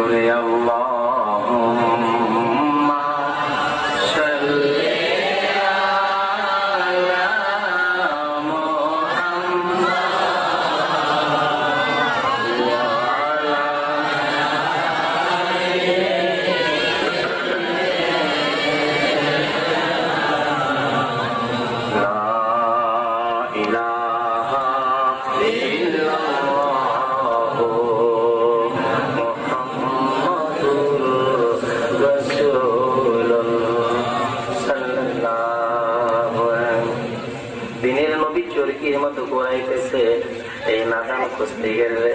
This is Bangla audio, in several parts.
জোরে আল্লাহুম্মা সাল্লি আলা মুহাম্মাদ ওয়া আলা লা ইলাহা ইল্লাল্লাহু মুহাম্মাদুর রাসূলুল্লাহ সাল্লাল্লাহু আলাইহি। দিনের নবী চরকির মতো ঘোরাইতেছে, এই নাদান কুস্তি গেলে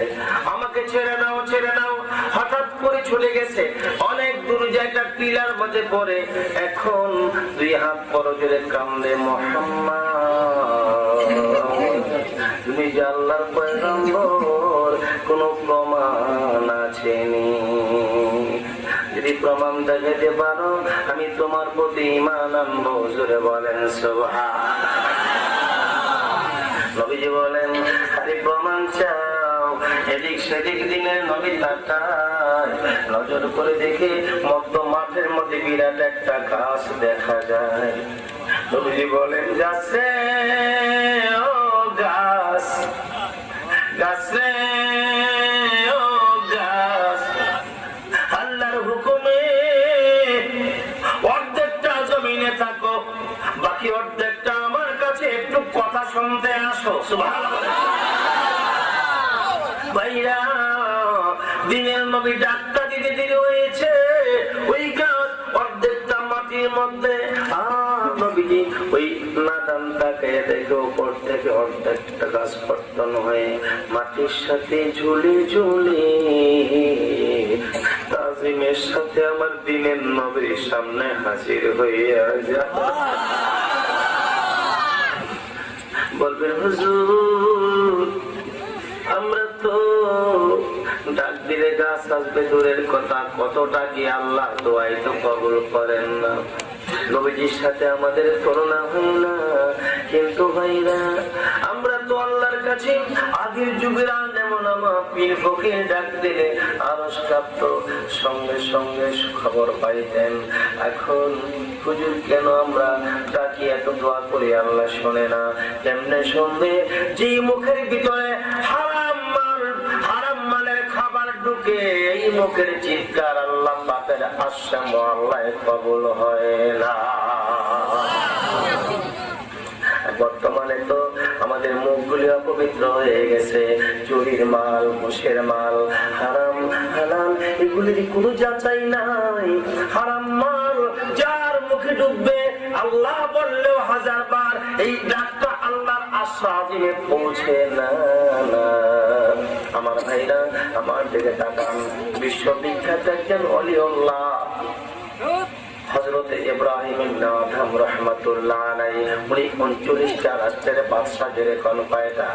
আমাকে ছেড়ে দাও ছেড়ে দাও। হঠাৎ করে চলে গেছে, অনেক দূর জায়গা পিলার মধ্যে পড়ে, এখন দুই হাত পরজরে কান্দে, মুহাম্মদ তুমি যে আল্লাহর পয়গম্বর, কোন প্রমাণ আছে নি? যদি প্রমাণ দেখাতে পারো আমি তোমার প্রতি ঈমান আনবো। জোরে বলেন সুবহানাল্লাহ। নবীজি বলেন আরে প্রমাণ চাও? এদিক সেদিক দিনের নবী তাকায়, নজর করে দেখে মধ্য মাঠের মধ্যে বিরাট একটা গাছ দেখা যায়। নবীজি বলেন গাছে ও গাছ, গাছে ও গাছ, আল্লাহর হুকুমে অর্ধেকটা জমিনে থাকো, বাকি অর্ধেকটা আমার কাছে একটু কথা শুনতে আসো। সুবহানাল্লাহ। ভাইরা, দিনের নবী ডাক্তার দিতে দেরি হয়েছে, ওই গাছ অর্ধেকটা মাটির মধ্যে। নবীজি ওই নাদানটাকে দেখে উপর থেকে অর্ধেকটা গাছ পর্তন হয়ে মাটির সাথে ঝুলে ঝুলে তাজিমের সাথে আমার দিনের নবীর সামনে হাজির হইয়া যায়। বলবেন হুজুর, আমরা তো ডাক দিলে গাছ আসবে দূরের কথা, কতটা কি আল্লাহ দোয়াই তো কবুল করেন না। নবীজির সাথে আমাদের তুলনা হয় না। কিন্তু ভাইরা, আমরা তো আল্লাহর কাছে আগের যুগের আলেমা পীর ফকির ডাক দিলে আরশ কাঁপত, সঙ্গে সঙ্গে খবর পাইতেন। এখন হুজুর কেন আমরা ডাকি এত দোয়া করি আল্লাহ শোনে না? কেমনে শুনবে? যে মুখের ভিতরে হারাম মালের খাবার ঢুকে, এই মুখের চিৎকার আল্লাহ পাকের আসাম আল্লাহ কবুল হয় না। বর্তমানে তো আমাদের মুখগুলি অপবিত্র হয়ে গেছে, চুরির মাল, ঘুষের মাল, হারাম হালাল এগুলির কোনো যাচাই নাই। হারাম মাল যার মুখে ঢুকবে, আল্লাহ বললেও 1000 বার এই ডাকটা আল্লাহর আশ্বাসে পৌঁছে না। আমার ভাইরা, আমার দিকে তাকান। বিশ্ববিখ্যাত একজন ওলিউল্লাহ হযরতে ইব্রাহিম ইবনে আদম রাহমাতুল্লাহ আলাইহি, উনি 39টা রাষ্ট্রের বাদশা। যেরকম কয়টা?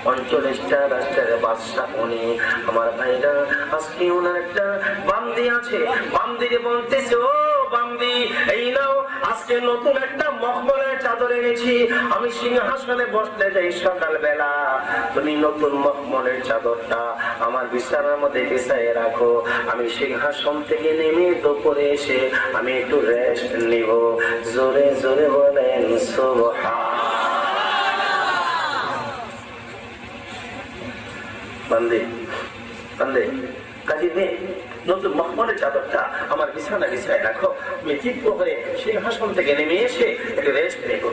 39টা রাষ্ট্রের বাদশা উনি। আমার ভাইরা, আজকে ওনার একটা বান্দি আছে, বান্দিরে বলতেছে, ও বান্দি, এই নাও আজকে নতুন একটা মখমলের চাদর এনেছি, আমি সিংহাসনে বসতে যাই সকাল বেলা, তুমি নতুন মখমলের চাদরটা আমার বিছানার মধ্যে বিছাইয়ে রাখো, আমি সিংহাসন থেকে নেমে দুপুরে এসে আমি একটু রেস্ট নিব। জোরে জোরে বলেন সুবহানাল্লাহ। বান্দি বান্দি কাজী নে, নতুন মখমলের চাদরটা আমার বিছানা বিছায় রাখো, আমি ঠিক করে সিংহাসন থেকে নেমে এসে একটু রেস্ট নেব।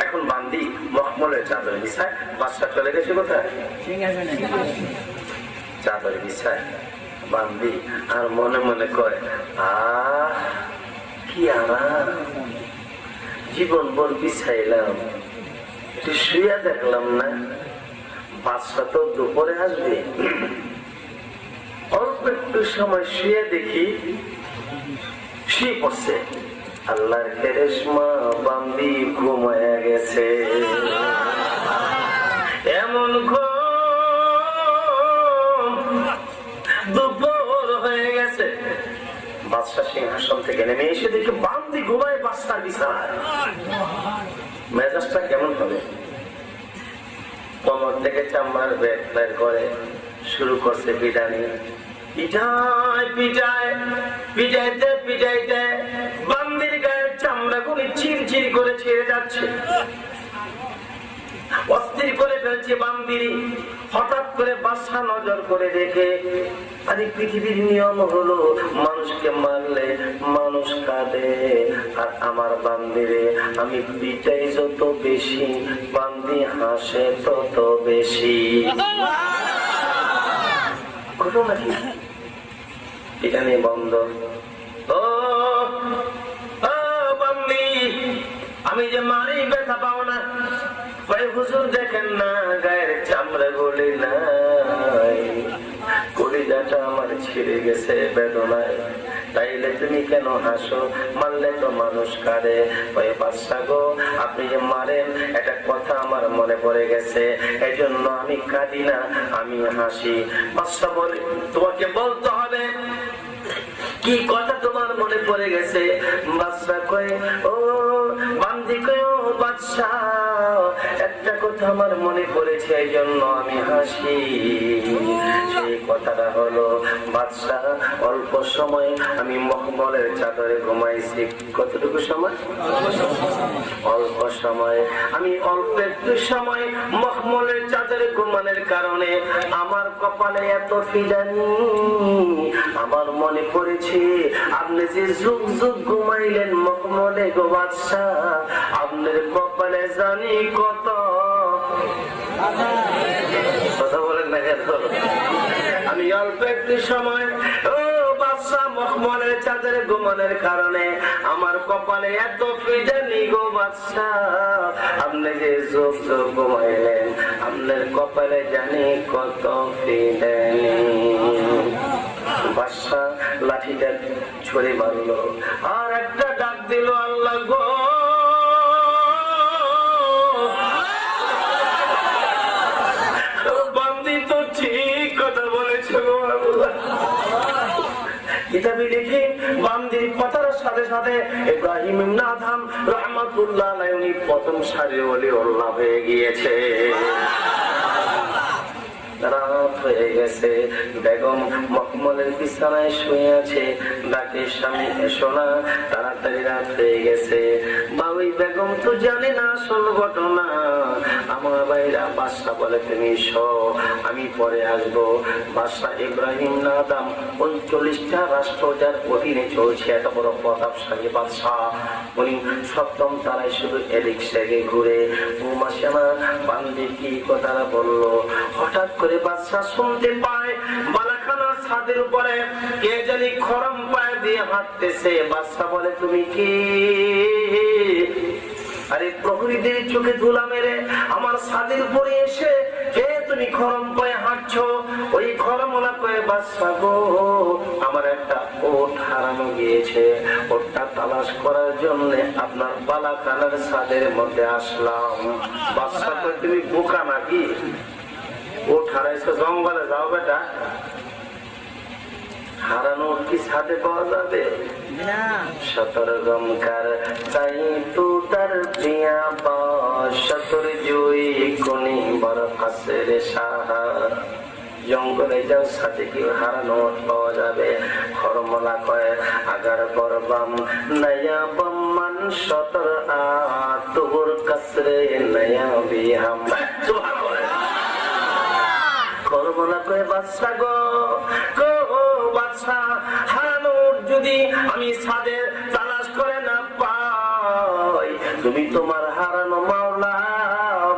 এখন বান্দি মখমলের চাদর বিছায়, বাদশা চলে গেছে কোথায়? চাদর বিছায় বান্দি আর মনে মনে কয়, আহ কি আরাম, জীবন ভর বিছাইলাম, একটু শুয়ে দেখলাম না, বাদশা তো দুপুরে আসবে, অল্প একটু সময় শুয়ে দেখি শুয়ে পড়ছে। আল্লাহর কেরেশমা, বান্দি ঘুমায়া গেছে। এমন দুপুর হয়ে গেছে, বাদশা সিংহাসন থেকে নেমে এসে দেখে বান্দি ঘুমায় বাদশার বিছানায়। মেজাজটা কেমন হবে? কোমর থেকে চামড়ার বের করে শুরু করছে পিটানি। পিটাইতে বান্দির গায়ের চামড়া গুলি চিরচির করে ছেড়ে যাচ্ছে, অস্থির করে ফেলছে বান্দির। হঠাৎ করে বাদশা নজর করে দেখে, আরে পৃথিবীর নিয়ম হলো মানুষকে মারলে মানুষ কাঁদে, আর আমার বান্দিরে আমি পিটাই যত বেশি বান্দি হাসে তত বেশি। ঘটনা কি? এখানে বন্ধ। ও বান্দি, আমি যে মারি ব্যথা পাও না? হুজুর দেখেন না গায়ের চামড়া গলে নাই, কলিজাটা আমার ছিঁড়ে গেছে বেদনায়, তাইলে তুমি কেন হাসো? মারলে তো মানুষ কাঁদে। বাদশা গো, আপনি যে মারেন একটা কথা আমার মনে পড়ে গেছে, এই জন্য আমি কাঁদি না, আমি হাসি। বাদশা বলে, তোমাকে বলতে হবে কি কথা তোমার মনে পড়ে গেছে? বাদশা কয়, ও বান্দি কয়, ও বাদশা, একটা কথা আমার মনে পড়েছে, এই জন্য আমি হাসি। সেই কথাটা হলো, বাদশা অল্প সময় আমি মখমলের চাদরে ঘুমাইছি। কতটুকু সময়? অল্প সময়। আমি অল্প একটু সময় মখমলের চাদরে ঘুমানোর কারণে আমার কপালে এত ফিদানি। আমার মনে পড়েছে আপনি যে যুগ যুগ ঘুমাইলেন মখমলে গো বাদশা, আপনার কপালে জানি কত। কথা বলেন না কেন? আমি অল্প একটু সময় ও বাদশা মখমলের চাদরে ঘুমানোর কারণে আমার কপালে এত ফিদানি গো বাদশা, আপনি যে যুগ যুগ ঘুমাইলেন আপনার কপালে জানি কত ফিদানি। বাদশা লাঠিটা ছুঁড়ে মারলো আর একটা ডাক দিল, আল্লাহ গো, বান্দি তো ঠিক কথা বলেছে গো আল্লাহ। কিতাবে লিখে বান্দির কথার সাথে সাথে ইব্রাহিম ইবনে আদহাম রাহমাতুল্লাহ আলাইহি উনি প্রথম সারির ওলিউল্লাহ হয়ে গিয়েছে। রাত হয়ে গেছে, বেগম মখমলের বিছানায় শুয়ে আছে, ডাকে স্বামী এসো না, তাড়াতাড়ি রাত হয়ে গেছে। বাবুই বেগম তো জানে না আসল ঘটনা। আমার ভাইরা বাদশা বলে, তুমি এসো, আমি পরে আসবো। বাদশা ইব্রাহিম আদহাম 39টা রাষ্ট্র যার অধীনে চলছে, এত বড় প্রতাপশালী বাদশা, উনি সপ্তম তারাই শুধু এদিক সেদিক ঘুরে ঘুমাসেনা বান্দি কি কথাটা বললো। হঠাৎ করে বাদশা শুনতে পায় বালাখানার ছাদের উপরে কে জানি খরম পায়ে দিয়ে হাঁটতেছে। বাদশা বলে, তুমি কি? আরে প্রহরীদের চোখে ধুলা মেরে আমার ছাদের উপরে এসে কে তুমি খরম পায়ে হাঁটছো? ওই খরমওয়ালা কয়ে, বাদশা গো, আমার একটা ওট হারানো গিয়েছে, ওটটা তালাশ করার জন্য আপনার বালাখানার ছাদের মধ্যে আসলাম। বাদশা কয়ে, তুমি বোকা নাকি? ওট হারাইছো, জঙ্গলে যাও বেটা, হারানো কি ছাদে পাওয়া যাবে? সতর্গমকার তাই তু তার প্রিয়া সতর জুই কোনি বড় ফাঁসের সাহা। জঙ্গলে যাও, সাথে কি হারানো পাওয়া যাবে? খরমলা কয়, আগার বরবাম নয়া বম্মান সতর আ তোর কাসরে নয়া বিহাম। খরমলা কয়, বাদশা গো, বাদশা, হারানোর যদি আমি ছাদে তালাশ করে না পাই, তুমি তোমার হারানো মাওলা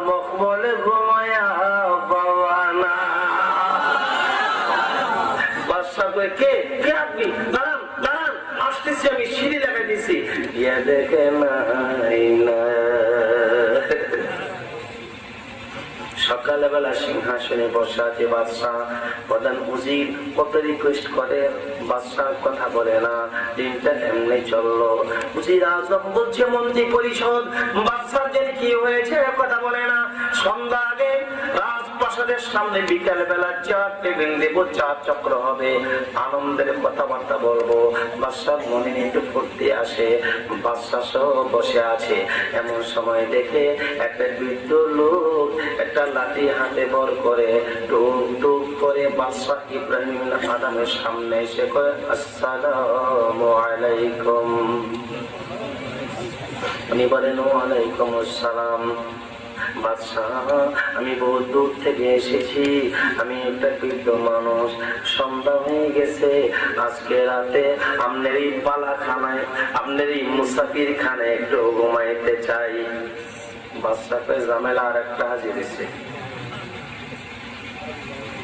মখমলে ঘুমায়া পাওয়া না। বাদশা কয়, কে আপনি? দাঁড়ান দাঁড়ান, আসতেছি, আমি সিঁড়ি লাগাই দিছি। ইয়া দেখে নাই না। সকালবেলা সিংহাসনে বসা যে বাদশা, প্রধান উজির কত রিকোয়েস্ট করে, বাদশা কথা বলে না। দিনটা এমনি চললো। উজির আজম বলছে, মন্ত্রী পরিষদ বাদশার যে কি হয়েছে কথা বলে না। সন্ধ্যা আগে রাজপ্রাসাদ প্রাসাদের সামনে বিকাল বেলা চার টেবিল দেব, চার চক্র হবে, আনন্দের কথাবার্তা বলবো। বাদশার মনে একটু ফুর্তি আসে, বাদশাহ সহ বসে আছে। এমন সময় দেখে একটা বৃদ্ধ লোক একটা লাঠি হাতে বর করে টুক টুক করে বাদশাহ ইব্রাহিম আদমের সামনে এসে কয়, আসসালামু আলাইকুম। উনি বলেন, ওয়ালাইকুম আসসালাম। বাদশাহ, আমি বহু দূর থেকে এসেছি, আমি একটা বৃদ্ধ মানুষ, সন্ধ্যা হয়ে গেছে, আজকে রাতে আপনার এই পালাখানায়, আপনার এই মুসাফির খানায় একটু ঘুমাইতে চাই। বাদশাকে ঝামেলা আর একটা হাজির হয়েছে।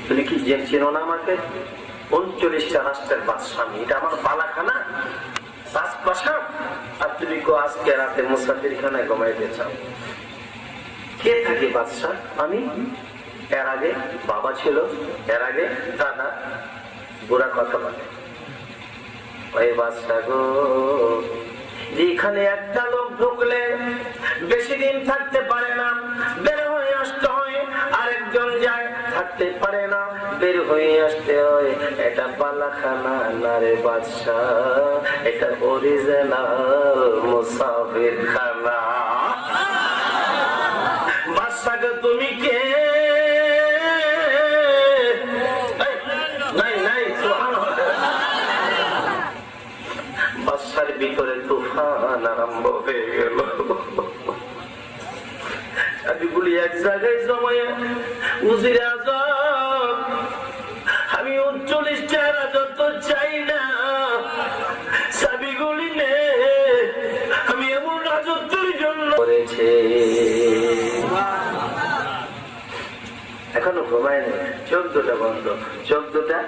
তুমি কি চেনো না আমাকে? 39টা রাষ্ট্রের বাদশাহ, এটা আমার পালাখানা, রাজপ্রাসাদ, আর তুমি আজকে রাতে মুসাফির খানায় ঘুমাইতে চাও। কে থাকে বাদশাহ? আমি। এর আগে বাবা ছিল, এর আগে দাদা। বুড়া কথা বলে, ওই বাদশাহ গো, যেখানে একটা লোক ঢুকলে বেশি দিন থাকতে পারে না, বের হয়ে আসতে হয়, আরেকজন যায়, থাকতে পারে না, বের হয়ে আসতে হয়। এটা পালাখানা না রে বাদশাহ, এটা অরিজিনাল মুসাফির খানা। বাদশাকে তুমি কে? বাদশার ভিতরে তুফান আরম্ভ হয়ে গেল। চাবিগুলি এক জায়গায় জমায়, উজিরে আজম, আমি 39টা রাজত্ব চাই না, চাবিগুলি নে, আমি এমন রাজত্বের জন্য করেছে। এখনো ঘুমায় নেই, চোখ দুটা বন্ধ, চোখ দুটা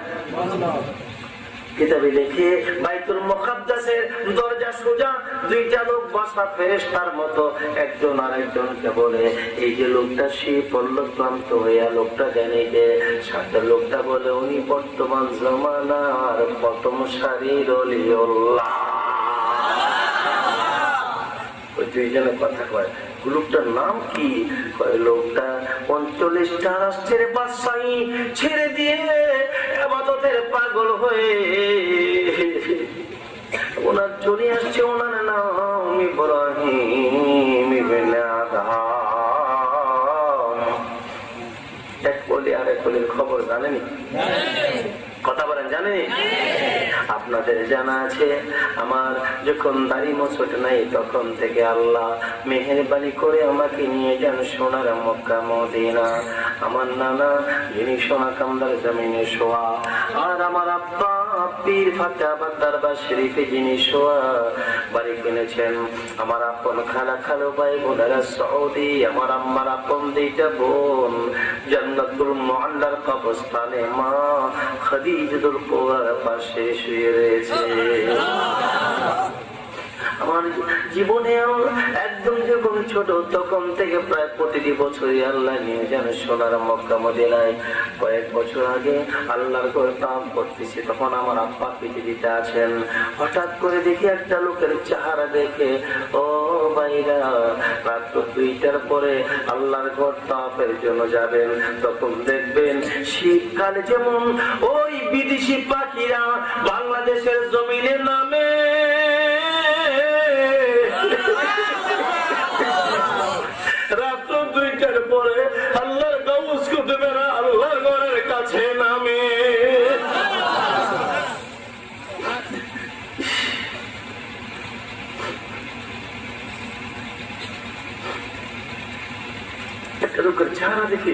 কিতাবে লেখে বাইতুল মুকাদ্দাসের দরজা সোজা, দুইটা লোক বসা ফেরেশতার মতো, একজন আরেকজনকে বলে, এই যে লোকটা সে পড়ল ক্লান্ত হইয়া, লোকটা জানে কে? সাথে লোকটা বলে, উনি বর্তমান জমানার প্রথম সারির ওলিউল্লাহ। ওই দুইজনে কথা কয়, লোকটার নাম কি? লোকটা 39টা রাষ্ট্রের বাদশাহী ছেড়ে দিয়ে ইবাদতের পাগল হয়ে ওনার চলে আসছে, ওনার নাম ইব্রাহিম ইবনে আদম। এক বলি আরেক বলির খবর জানেনি? কথা বলেন, জানেনি? আপনাদের জানা আছে, আমার যখন দাড়ি মোছট নাই, তখন থেকে আল্লাহ মেহেরবানি করে আমাকে নিয়ে যান সোনার মক্কা মদিনা। আমার নানা যিনি সোনা কামদার জমিনে শোয়া, আর আমার আব্বা পীর ফাতেহাবাদ দরবার শরীফে যিনি শোয়া, বাড়ি কিনেছেন। আমার আপন খালা খালো ভাই বোনেরা সৌদি, আমার আম্মার আপন দুইটা বোন জান্নাতুল মুআল্লার কবরস্থানে মা খাদিজাতুল কুবরার পাশে শুয়ে রয়েছে। আমার জীবনে একদম যখন ছোট, তখন থেকে প্রায় প্রতিটি বছরই আল্লাহ নিয়ে যান সোনার মক্কা মদিনায়। কয়েক বছর আগে আল্লাহর ঘরে কাম করতেছি, তখন আমার আব্বা পৃথিবীতে আছেন। হঠাৎ করে দেখি একটা লোকের চেহারা দেখে, ও ভাইরা, রাত 2টার পরে আল্লাহর ঘর তাওয়াফের জন্য যাবেন, তখন দেখবেন শীতকালে যেমন ওই বিদেশি পাখিরা বাংলাদেশের জমিনে নামে, রাত 2টার পরে আল্লাহর গাউস কুতুবেরা আল্লাহর ঘরের কাছে নামে। একটা লোকের চেহারা দেখে,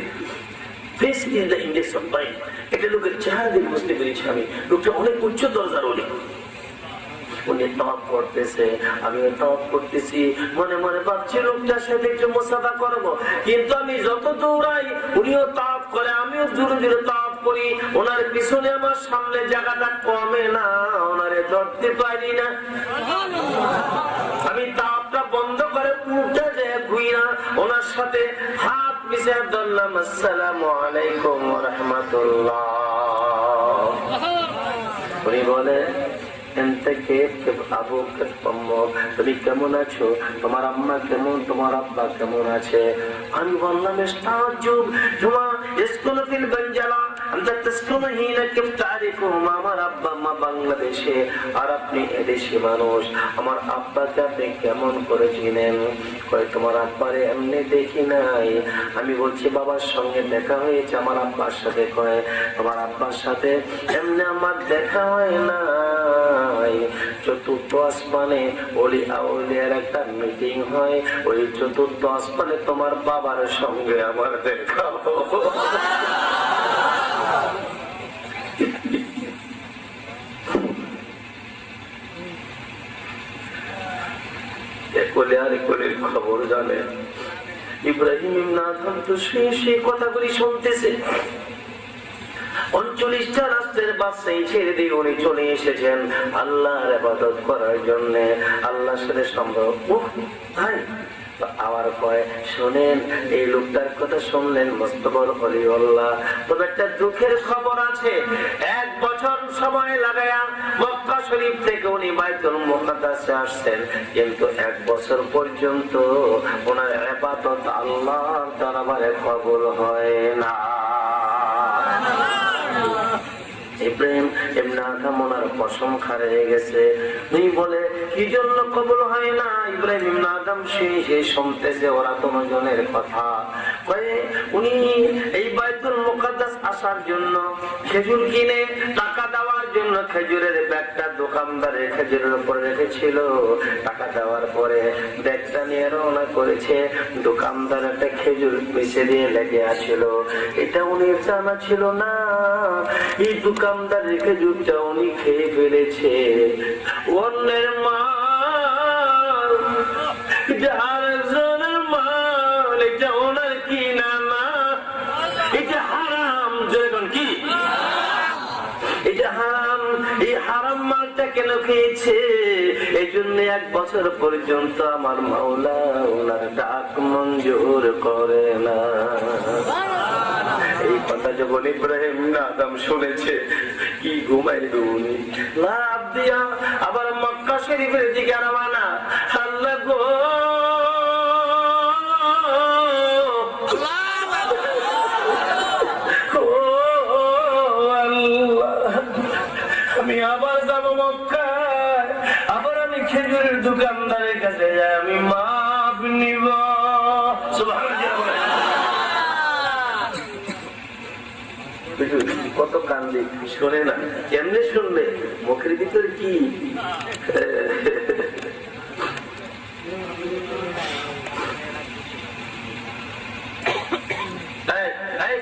face is the index of time, একটা লোকের চেহারা দেখে বুঝতে পেরেছি আমি লোকটা অনেক উচ্চ দরজার ওলি। উনি তাওয়াফ করতেছে, আমিও তাওয়াফ করতেছি, মনে মনে ভাবছি লোকটার সাথে একটু মুসাফা করবো, কিন্তু আমি যত দৌড়াই উনিও তাওয়াফ করে, আমিও জোরে জোরে তাওয়াফ করি, ওনার পিছনে আমার সামনে জায়গাটা কমে না, ওনারে ধরতে পারি না। আমি তাওয়াফটা বন্ধ করে উঠে যায় ঘুইরা ওনার সাথে হাত মিশিয়ে ধরলাম, আসসালামু আলাইকুম ওয়া রাহমাতুল্লাহ। উনি বলে, তুমি কেমন আছো? তোমার আম্মা কেমন? তোমার আব্বা কেমন আছে? আমি বললাম, তোমার يسكن في البنجلة أنت تسكن هنا كيف تعرفهم আমার আব্বা মা বাংলাদেশে আর আপনি এদেশি মানুষ আমার আব্বাকে আপনি কেমন করে চিনেন কই তোমার আব্বারে এমনি দেখি নাই আমি বলছি বাবার সঙ্গে দেখা হয়েছে আমার আব্বার সাথে কয় আমার আব্বার সাথে এমনি আমার দেখা হয় নাই চতুর্থ আসমানে ওলি আউলিয়ার একটা মিটিং হয় ওই চতুর্থ আসমানে তোমার বাবার সঙ্গে আমার দেখা খবর জানে ইব্রাহিম ইবনে আদম তো সেই কথাগুলি শুনতেছে 39টা রাষ্ট্রের বাদশাহী ছেড়ে দিয়ে উনি চলে এসেছেন আল্লাহর ইবাদত করার জন্য আল্লাহর সাথে সম্পর্ক ভাই আবার কয় শোনেন এই লোকটার কথা শুনলেন মুস্তাফার ওলিউল্লাহ তবে একটা দুঃখের খবর আছে 1 বছর সময় লাগায়া মক্কা শরীফ থেকে উনি বাইতুল মুকাদ্দাসে আসছেন কিন্তু 1 বছর পর্যন্ত ওনার ইবাদত আল্লাহর দরবারে কবুল হয় না ইব্রাহিম ইবনে আদম ওনার কসম খারিয়ে গেছে উনি বলে কি জন্য কবুল হয় না ইব্রাহিম ইবনে আদম সেই শুনতেছে ওরা জনের কথা কয়ে উনি এই বাইতুল মুকাদ্দাস আসার জন্য খেজুর কিনে টাকা দেওয়ার জন্য খেজুরের ব্যাগটা দোকানদারে খেজুরের উপর রেখেছিল টাকা দেওয়ার পরে ব্যাগটা নিয়ে রওনা করেছে দোকানদার একটা খেজুর বেচে দিয়ে লেগে আছিল এটা উনি জানা ছিল না এই দোকানদার খেজুরটা উনি খেয়ে ফেলেছে অন্যের মাল এটা আরেকজনের মাল এটা ওনার কিনা না এটা হারাম যেরকম কি এটা হারাম এই হারাম মালটা কেন খেয়েছে এই জন্য 1 বছর পর্যন্ত আমার মাওলা ওনার ডাক মঞ্জুর করে না এই কথা যখন ইব্রাহিম ইবনে আদম শুনেছে কি ঘুমাইল উনি লাভ দিয়া আবার মক্কা শরীফের দিকে রওনা আল্লাহ গো আমি আবার যাব মক্কায় আবার আমি খেজুরের দোকানদারের কাছে যাই আমি মাফ নিব কত কান্দি শোনে না কেমনে শুনবে মুখের ভিতরে কি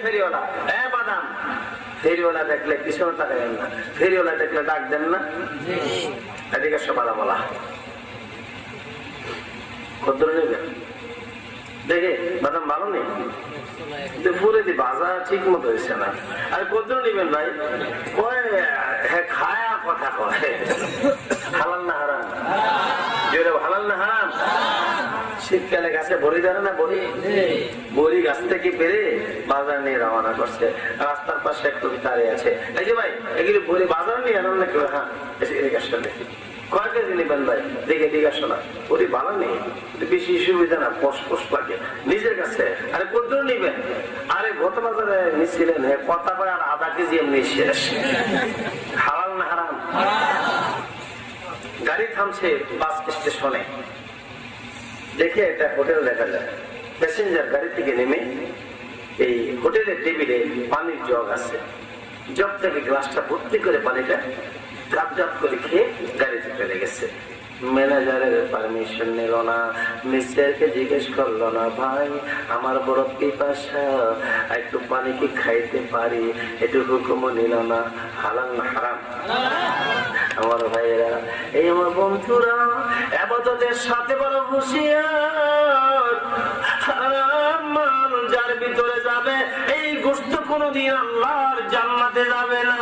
ফেরিওয়ালা বাদাম ফেরিওয়ালা দেখলে পিছনে তাকাবেন না ফেরিওয়ালা দেখলে ডাক দেন না এদিকে সবালা বলা কত নেবেন দেখে বাদাম ভালো নেই পুরে দি বাজার ঠিক মতো হয়েছে না আর কত নিবেন ভাই হ্যাঁ খায়া কথা কয় হালাল না হারাম হালাল না হারাম শীতকালে গাছে বড়ি ধরে না বড়ি গাছ থেকে পেরে বাজার নিয়ে রওনা করছে রাস্তার পাশে একটু দাঁড়িয়ে আছে এই যে ভাই এগুলি বড়ি বাজার নিয়ে আনন্দ না কেউ হ্যাঁ এসে দেখি কয় কেজি নিবেন ভাই দেখে ঠিক আসো না বড়ি ভালো নেই বেশি সুবিধা না পোষ লাগে নিজের কাছে আরে কত নিবেন আরে গত বাজারে নিচ্ছিলেন কথা করে আর আধা কেজি এমনি শেষ হালাল না হারাম গাড়ি থামছে বাস স্টেশনে দেখে একটা হোটেল দেখা যায় প্যাসেঞ্জার গাড়ি থেকে নেমে এই হোটেলের টেবিলে পানির জগ আছে জগ থেকে গ্লাসটা ভর্তি করে পানিটা গাপ করে খেয়ে গাড়িতে চলে গেছে ম্যানেজারের পারমিশন নিল না মিস্টারকে জিজ্ঞেস করলো না ভাই আমার বড় পিপাসা একটু পানি কি খাইতে পারি একটু হুকুমও নিল না হালাল না হারাম আমার ভাইয়েরা এই আমার বন্ধুরা ইবাদতের সাথে বড় হুঁশিয়ার হারাম মাল যার ভিতরে যাবে এই গোশত কোনোদিন আল্লাহর জান্নাতে যাবে না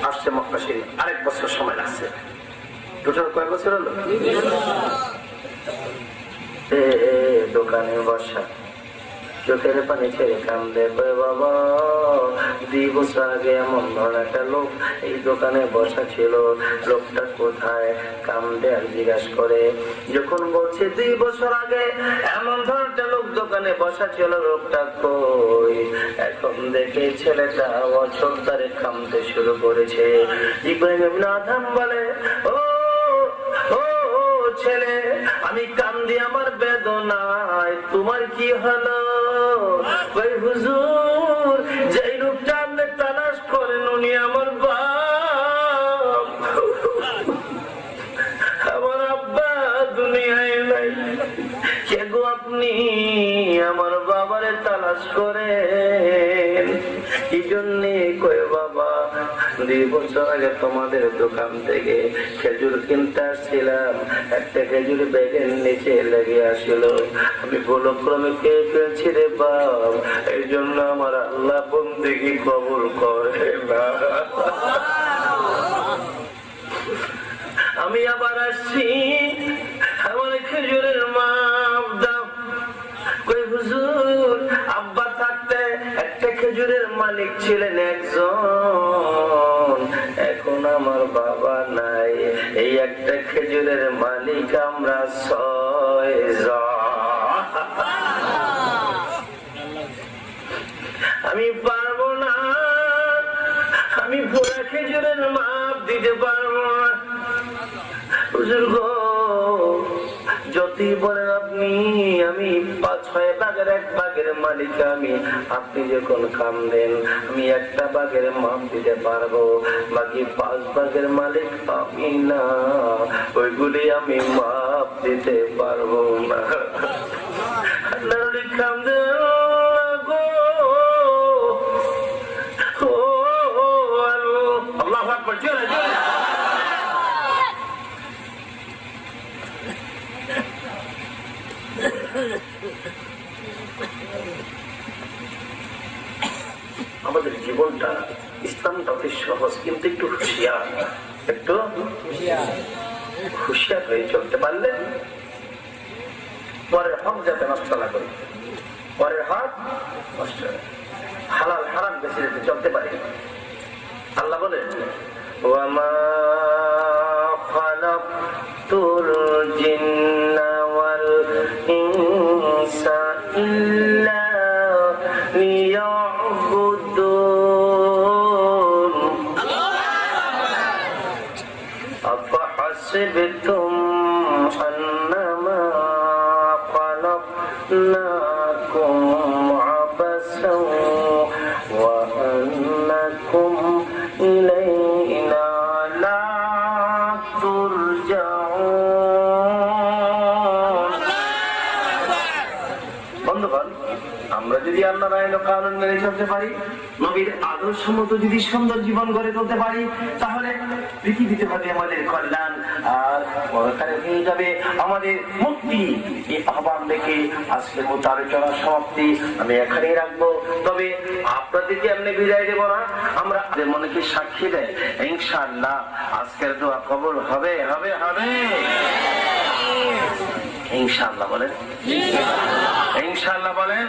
আসছে মক্কা শরীফ আরেক বছর সময় লাগছে টোটাল কয়েক বছর হলো দোকানে বসা চোখের পানি ছেড়ে কান্দে, কয় বাবা 2 বছর আগে এমন ধরনের একটা লোক এই দোকানে বসা ছিল, লোকটা কোথায়? কান্দে আর জিজ্ঞাসা করে, যখন বলছে 2 বছর আগে এমন ধরনের একটা লোক দোকানে বসা ছিল, লোকটা কই? এখন দেখে ছেলেটা অছোটদারে কান্দতে শুরু করেছে। ইব্রাহিম ইবনে আদম বলে, ও ছেলে, আমি কান্দি আমার বেদনায়, তোমার কি হলো? কই হুজুর, যেই লোকটা আপনি তালাশ করেন উনি আমার বাপ, আমার আব্বা দুনিয়ায় নাই। কে গো আপনি? আমার বাবারে তালাশ করেন। কি জন্যে? কয় বাবা 2 বছর আগে তোমাদের দোকান থেকে খেজুর কিনতে আসছিলাম, একটা খেজুর ব্যাগের নিচে লেগে আসলো, আমি ভুলক্রমে খেয়ে ফেলছি রে বাপ, এই জন্য আমার আল্লাহ বন্দেগী কবুল করে না। আমি আবার আসছি, আমার খেজুরের মাপ দাও। কই হুজুর, আব্বা থাকতে একটা খেজুরের মালিক ছিলেন একজন, এখন আমার বাবা নাই, এই একটা খেজুরের মালিক আমরা 6 জন। আমি পারবো না, আমি পুরা খেজুরের মাপ দিতে পারবো না। হুজুর গো, যতই বলেন আপনি, আমি 5-6 ভাগের 1 ভাগের মালিক আমি, আপনি যখন কান্দেন আমি 1টা ভাগের মাপ দিতে পারবো, বাকি 5 ভাগের মালিক আমি না, ওইগুলি আমি মাপ দিতে পারবো না। কান্দেন গো, ও আল্লাহু আকবার, জোরে জোরে। আমাদের জীবনটা ইসলামটা অতি সহজ, কিন্তু একটু হুঁশিয়ার, একটু হুঁশিয়ার হয়ে চলতে পারলে পরের হক যাতে নষ্ট না করি, পরের হক নষ্ট, হালাল হারাম বেশি যেতে চলতে পারি। আল্লাহ বলে, ওয়ামা খালাকতুল জিন্না ওয়াল ইনসা ইল্লা লিয়াবুদুন আফাহাসিবতুম আন্নামা খালাকনাকুম আবাসাও ওয়া আন্নাকুম ইলাইনা লা তুরজাউন। বন্ধুগণ, আমরা যদি আল্লাহর আইন ও কানুন মেনে চলতে পারি, নবীর আদর্শ মতো যদি সুন্দর জীবন গড়ে তুলতে পারি, তাহলে পৃথিবীতে হবে আমাদের কল্যাণ আর পরকালে হয়ে যাবে আমাদের মুক্তি। এই আহ্বান দেখে আজকের মতো আলোচনার সমাপ্তি আমি এখানেই রাখবো। তবে আপনাদেরকে এমনি বিদায় দেবো না, আমরা মনে কি সাক্ষী দেয় ইনশাআল্লাহ আজকের দোয়া কবুল হবে হবে হবে ইনশাআল্লাহ বলেন, ইনশাআল্লাহ বলেন।